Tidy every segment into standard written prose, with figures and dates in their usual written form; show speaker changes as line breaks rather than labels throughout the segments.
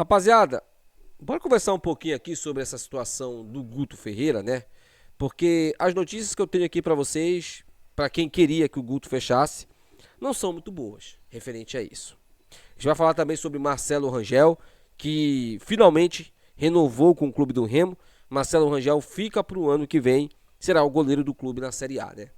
Rapaziada, bora conversar um pouquinho aqui sobre essa situação do Guto Ferreira, né? Porque as notícias que eu tenho aqui pra vocês, pra quem queria que o Guto fechasse, não são muito boas referente a isso. A gente vai falar também sobre Marcelo Rangel, que finalmente renovou com o clube do Remo. Marcelo Rangel fica pro ano que vem, será o goleiro do clube na Série A, né?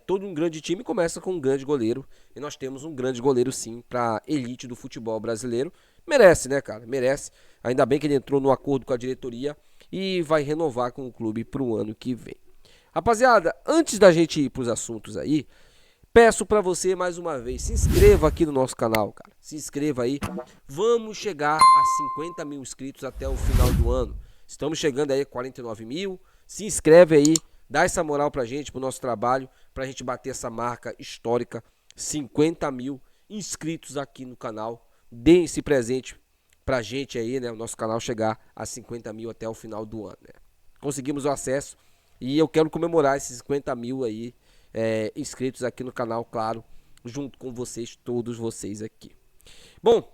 Todo um grande time começa com um grande goleiro. E nós temos um grande goleiro sim para elite do futebol brasileiro. Merece, né, cara? Merece. Ainda bem que ele entrou no acordo com a diretoria e vai renovar com o clube para o ano que vem. Rapaziada, antes da gente ir para os assuntos aí, peço para você mais uma vez, se inscreva aqui no nosso canal, cara. Se inscreva aí. Vamos chegar a 50 mil inscritos até o final do ano. Estamos chegando aí a 49 mil. Se inscreve aí, dá essa moral pra gente, pro nosso trabalho, pra gente bater essa marca histórica, 50 mil inscritos aqui no canal. Deem esse presente pra gente aí, né? O nosso canal chegar a 50 mil até o final do ano, né? Conseguimos o acesso e eu quero comemorar esses 50 mil aí inscritos aqui no canal, claro, junto com vocês, todos vocês aqui. Bom,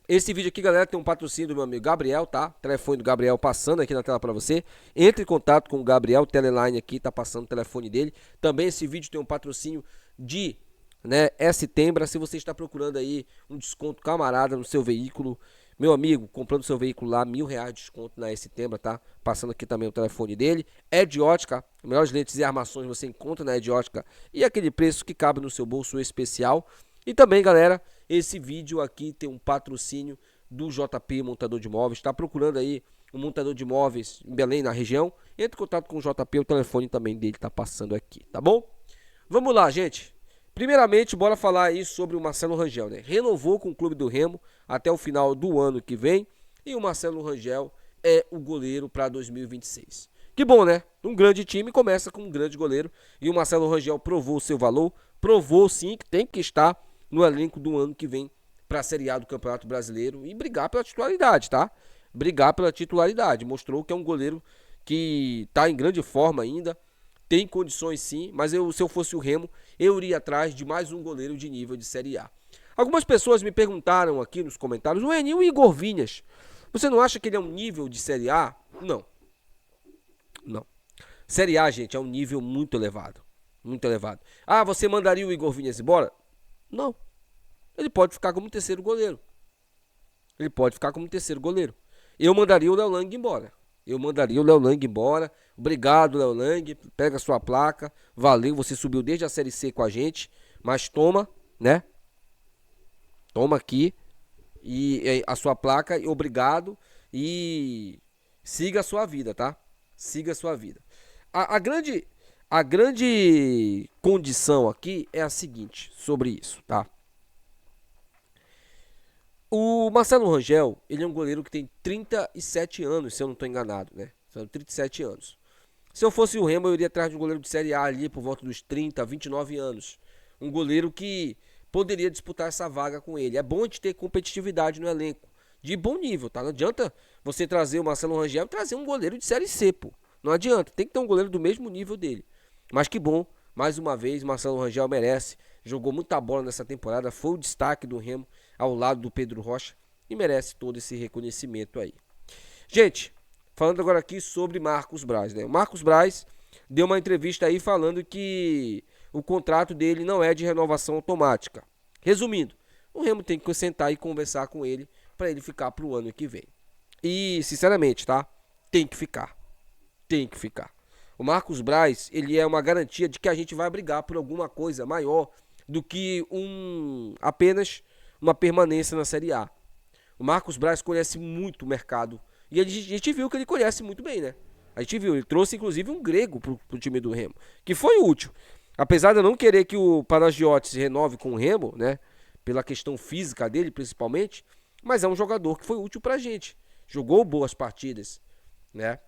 esse vídeo aqui, galera, tem um patrocínio do meu amigo Gabriel, tá? Telefone do Gabriel passando aqui na tela pra você. Entre em contato com o Gabriel, o Teleline aqui, tá passando o telefone dele. Também esse vídeo tem um patrocínio de, né, S-Tembra. Se você está procurando aí um desconto camarada no seu veículo, meu amigo, comprando seu veículo lá, R$ 1.000 de desconto na S-Tembra, tá? Passando aqui também o telefone dele. Ediótica, melhores lentes e armações você encontra na Ediótica. E aquele preço que cabe no seu bolso especial. E também, galera, esse vídeo aqui tem um patrocínio do JP Montador de Móveis. Está procurando aí um montador de móveis em Belém, na região? Entre em contato com o JP, o telefone também dele tá passando aqui, tá bom? Vamos lá, gente. Primeiramente, bora falar aí sobre o Marcelo Rangel, né? Renovou com o clube do Remo até o final do ano que vem. E o Marcelo Rangel é o goleiro para 2026. Que bom, né? Um grande time começa com um grande goleiro. E o Marcelo Rangel provou o seu valor. Provou sim que tem que estar no elenco do ano que vem para a Série A do Campeonato Brasileiro e brigar pela titularidade, tá? Brigar pela titularidade. Mostrou que é um goleiro que está em grande forma ainda, tem condições sim, mas se eu fosse o Remo, eu iria atrás de mais um goleiro de nível de Série A. Algumas pessoas me perguntaram aqui nos comentários, o Eninho e o Igor Vinhas, você não acha que ele é um nível de Série A? Não. Não. Série A, gente, é um nível muito elevado. Muito elevado. Ah, você mandaria o Igor Vinhas embora? Não. Ele pode ficar como terceiro goleiro. Ele pode ficar como terceiro goleiro. Eu mandaria o Léo Lang embora. Eu mandaria o Léo Lang embora. Obrigado, Léo Lang. Pega a sua placa. Valeu, você subiu desde a Série C com a gente. Mas toma, né? Toma aqui a sua placa. E obrigado. E siga a sua vida, tá? Siga a sua vida. A grande condição aqui é a seguinte, sobre isso, tá? O Marcelo Rangel, ele é um goleiro que tem 37 anos, se eu não estou enganado, né? São 37 anos. Se eu fosse o Remo, eu iria atrás de um goleiro de Série A ali por volta dos 30, 29 anos. Um goleiro que poderia disputar essa vaga com ele. É bom a gente ter competitividade no elenco, de bom nível, tá? Não adianta você trazer o Marcelo Rangel e trazer um goleiro de Série C, pô. Não adianta, tem que ter um goleiro do mesmo nível dele. Mas que bom, mais uma vez, Marcelo Rangel merece. Jogou muita bola nessa temporada, foi o destaque do Remo ao lado do Pedro Rocha e merece todo esse reconhecimento aí. Gente, falando agora aqui sobre Marcos Braz, né? O Marcos Braz deu uma entrevista aí falando que o contrato dele não é de renovação automática. Resumindo, o Remo tem que sentar e conversar com ele para ele ficar para o ano que vem. E, sinceramente, tá? Tem que ficar. Tem que ficar. O Marcos Braz, ele é uma garantia de que a gente vai brigar por alguma coisa maior do que apenas uma permanência na Série A. O Marcos Braz conhece muito o mercado. E a gente viu que ele conhece muito bem, né? A gente viu, ele trouxe inclusive um grego pro time do Remo, que foi útil. Apesar de eu não querer que o Panagiotis se renove com o Remo, né? Pela questão física dele, principalmente. Mas é um jogador que foi útil pra gente. Jogou boas partidas, né?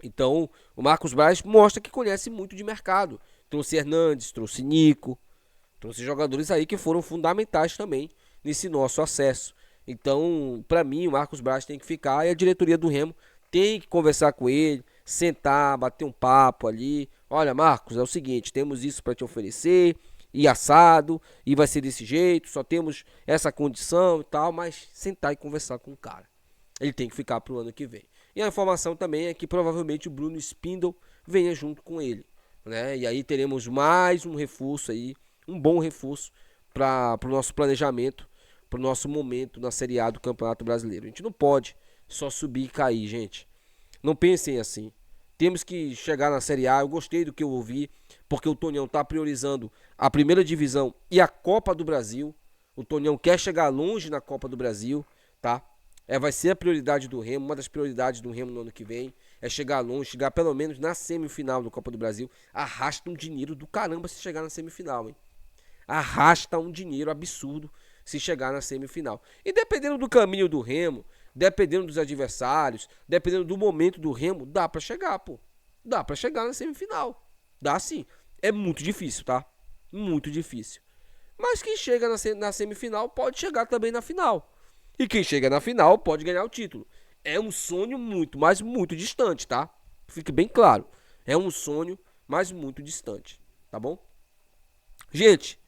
Então, o Marcos Braz mostra que conhece muito de mercado. Trouxe Hernandes, trouxe Nico, trouxe jogadores aí que foram fundamentais também nesse nosso acesso. Então, para mim, o Marcos Braz tem que ficar e a diretoria do Remo tem que conversar com ele, sentar, bater um papo ali. Olha, Marcos, é o seguinte, temos isso para te oferecer e assado, e vai ser desse jeito, só temos essa condição e tal, mas sentar e conversar com o cara. Ele tem que ficar pro ano que vem. E a informação também é que provavelmente o Bruno Spindle venha junto com ele, né? E aí teremos mais um reforço aí, um bom reforço para o nosso planejamento, para o nosso momento na Série A do Campeonato Brasileiro. A gente não pode só subir e cair, gente. Não pensem assim. Temos que chegar na Série A. Eu gostei do que eu ouvi, porque o Tonhão está priorizando a primeira divisão e a Copa do Brasil. O Tonhão quer chegar longe na Copa do Brasil, tá? Vai ser a prioridade do Remo, uma das prioridades do Remo no ano que vem. É chegar longe, chegar pelo menos na semifinal da Copa do Brasil. Arrasta um dinheiro do caramba se chegar na semifinal, hein? Arrasta um dinheiro absurdo se chegar na semifinal. E dependendo do caminho do Remo, dependendo dos adversários, dependendo do momento do Remo, dá pra chegar, pô. Dá pra chegar na semifinal. Dá sim. É muito difícil, tá? Muito difícil. Mas quem chega na semifinal pode chegar também na final. E quem chega na final pode ganhar o título. É um sonho muito, mas muito distante, tá? Fique bem claro. É um sonho, mas muito distante, tá bom? Gente,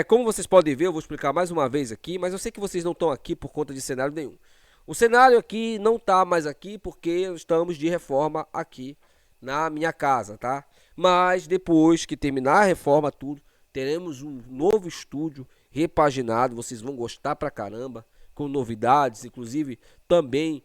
como vocês podem ver, eu vou explicar mais uma vez aqui, mas eu sei que vocês não estão aqui por conta de cenário nenhum. O cenário aqui não tá mais aqui porque estamos de reforma aqui na minha casa, tá? Mas depois que terminar a reforma tudo, teremos um novo estúdio repaginado, vocês vão gostar pra caramba, com novidades, inclusive também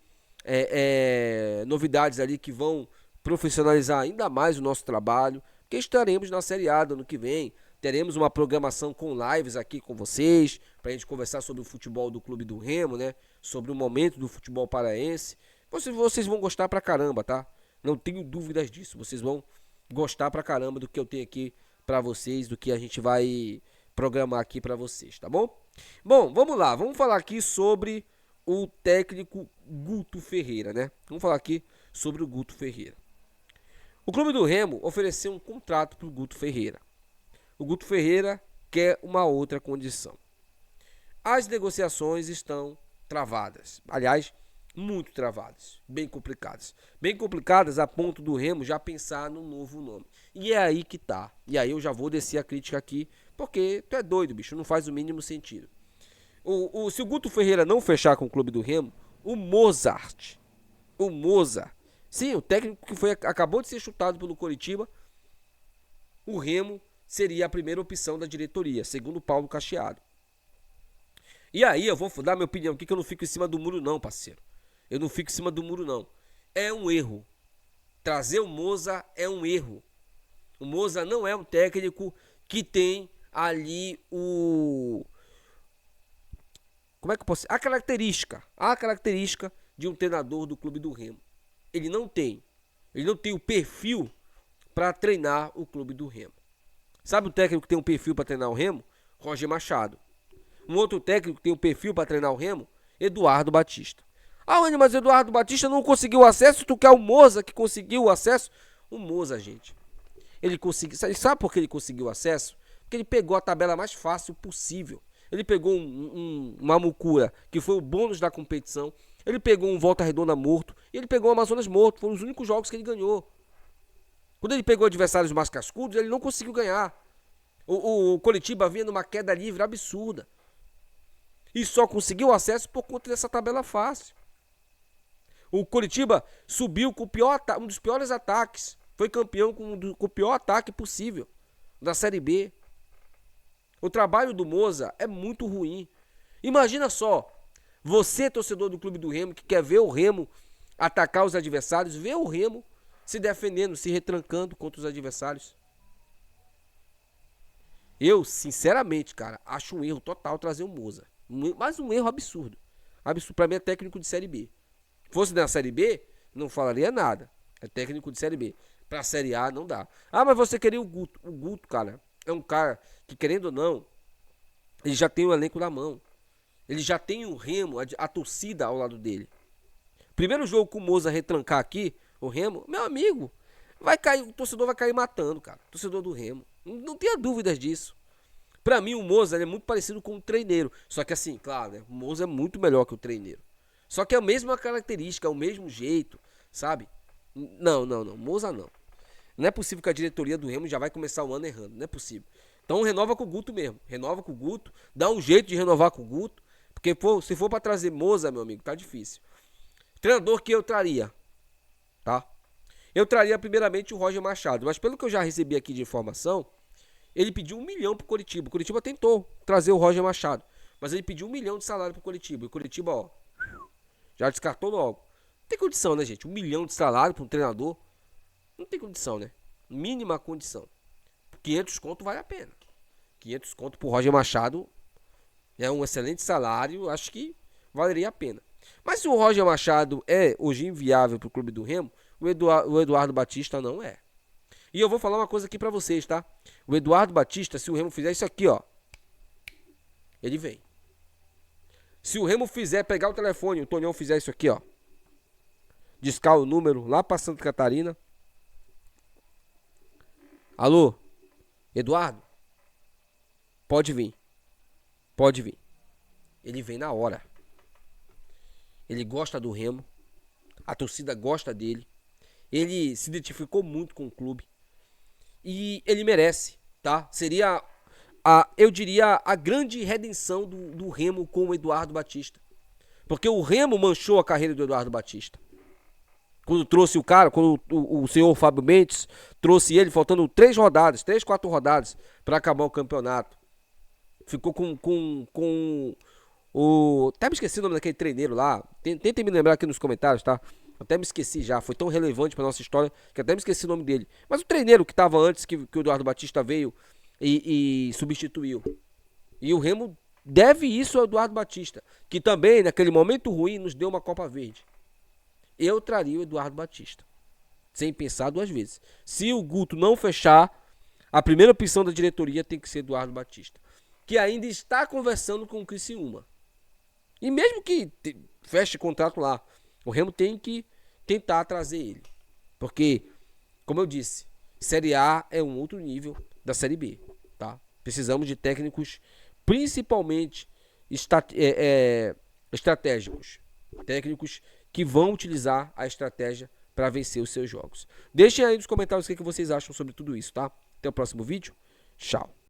novidades ali que vão profissionalizar ainda mais o nosso trabalho, porque estaremos na Série A do ano que vem. Teremos uma programação com lives aqui com vocês, para a gente conversar sobre o futebol do Clube do Remo, né? Sobre o momento do futebol paraense. Vocês vão gostar pra caramba, tá? Não tenho dúvidas disso. Vocês vão gostar pra caramba do que eu tenho aqui pra vocês, do que a gente vai programar aqui pra vocês, tá bom? Bom, vamos lá. Vamos falar aqui sobre o técnico Guto Ferreira, né? Vamos falar aqui sobre o Guto Ferreira. O Clube do Remo ofereceu um contrato pro Guto Ferreira. O Guto Ferreira quer uma outra condição. As negociações estão travadas. Aliás, muito travadas. Bem complicadas. Bem complicadas a ponto do Remo já pensar num novo nome. E é aí que tá. E aí eu já vou descer a crítica aqui, porque tu é doido, bicho. Não faz o mínimo sentido. Se o Guto Ferreira não fechar com o Clube do Remo, o Mozart. Sim, o técnico que acabou de ser chutado pelo Coritiba, o Remo seria a primeira opção da diretoria, segundo Paulo Cacheado. E aí eu vou dar minha opinião aqui, que eu não fico em cima do muro não, parceiro. Eu não fico em cima do muro não. É um erro. Trazer o Moza é um erro. O Moza não é um técnico que tem ali como é que eu posso... A característica de um treinador do Clube do Remo. Ele não tem o perfil para treinar o Clube do Remo. Sabe o técnico que tem um perfil para treinar o Remo? Roger Machado. Um outro técnico que tem um perfil para treinar o Remo? Eduardo Batista. Mas o Eduardo Batista não conseguiu acesso, tu quer o Moza que conseguiu o acesso? O Moza, gente, ele conseguiu. Sabe por que ele conseguiu acesso? Porque ele pegou a tabela mais fácil possível. Ele pegou uma Mucura, que foi o bônus da competição. Ele pegou um Volta Redonda morto. E ele pegou o Amazonas morto. Foram os únicos jogos que ele ganhou. Quando ele pegou adversários mais cascudos, ele não conseguiu ganhar. O Coritiba vinha numa queda livre absurda. E só conseguiu acesso por conta dessa tabela fácil. O Coritiba subiu com um dos piores ataques. Foi campeão com o pior ataque possível da Série B. O trabalho do Moza é muito ruim. Imagina só, você, torcedor do Clube do Remo, que quer ver o Remo atacar os adversários, ver o Remo se defendendo, se retrancando contra os adversários. Eu, sinceramente, cara, acho um erro total trazer o Moza. Mas um erro absurdo. Absurdo. Pra mim é técnico de Série B. Fosse na Série B, não falaria nada. É técnico de Série B. Pra Série A, não dá. Mas você queria o Guto. O Guto, cara, é um cara que, querendo ou não, ele já tem o elenco na mão. Ele já tem o Remo, a torcida ao lado dele. Primeiro jogo com o Moza retrancar aqui, o Remo, meu amigo, vai cair, o torcedor vai cair matando, cara. O torcedor do Remo. Não tenha dúvidas disso. Pra mim, o Moza é muito parecido com o treineiro. Só que assim, claro, né? O Moza é muito melhor que o treineiro. Só que é a mesma característica, é o mesmo jeito, sabe? Não. Moza não. Não é possível que a diretoria do Remo já vai começar o ano errando. Não é possível. Então renova com o Guto mesmo. Renova com o Guto. Dá um jeito de renovar com o Guto. Porque se for para trazer Moza, meu amigo, tá difícil. Treinador que eu traria, tá? Eu traria primeiramente o Roger Machado. Mas pelo que eu já recebi aqui de informação, ele pediu 1 milhão pro Coritiba. O Coritiba tentou trazer o Roger Machado. Mas ele pediu 1 milhão de salário pro Coritiba. E o Coritiba, ó, já descartou logo. Não tem condição, né, gente? 1 milhão de salário para um treinador. Não tem condição, né? Mínima condição. 500 conto vale a pena. 500 conto pro Roger Machado é um excelente salário. Acho que valeria a pena. Mas se o Roger Machado é hoje inviável pro clube do Remo, o Eduardo Batista não é. E eu vou falar uma coisa aqui pra vocês, tá? O Eduardo Batista, se o Remo fizer isso aqui, ó, ele vem. Se o Remo fizer, pegar o telefone, o Tonhão fizer isso aqui, ó, discar o número lá pra Santa Catarina. Alô, Eduardo? Pode vir. Pode vir. Ele vem na hora. Ele gosta do Remo. A torcida gosta dele. Ele se identificou muito com o clube. E ele merece, tá? Seria, eu diria, a grande redenção do Remo com o Eduardo Batista. Porque o Remo manchou a carreira do Eduardo Batista. Quando trouxe o cara, quando o senhor Fábio Mendes trouxe ele, faltando 3 rodadas, 3, 4 rodadas para acabar o campeonato. Ficou com o... Até me esqueci o nome daquele treineiro lá. Tentem me lembrar aqui nos comentários, tá? Até me esqueci já. Foi tão relevante pra nossa história que até me esqueci o nome dele. Mas o treineiro que tava antes que o Eduardo Batista veio e substituiu. E o Remo deve isso ao Eduardo Batista, que também, naquele momento ruim, nos deu uma Copa Verde. Eu traria o Eduardo Batista, sem pensar 2 vezes. Se o Guto não fechar, a primeira opção da diretoria tem que ser Eduardo Batista, que ainda está conversando com o Criciúma. E mesmo que feche contrato lá, o Remo tem que tentar trazer ele. Porque, como eu disse, Série A é um outro nível da Série B, tá? Precisamos de técnicos, principalmente estratégicos. Técnicos que vão utilizar a estratégia para vencer os seus jogos. Deixem aí nos comentários o que vocês acham sobre tudo isso, tá? Até o próximo vídeo. Tchau.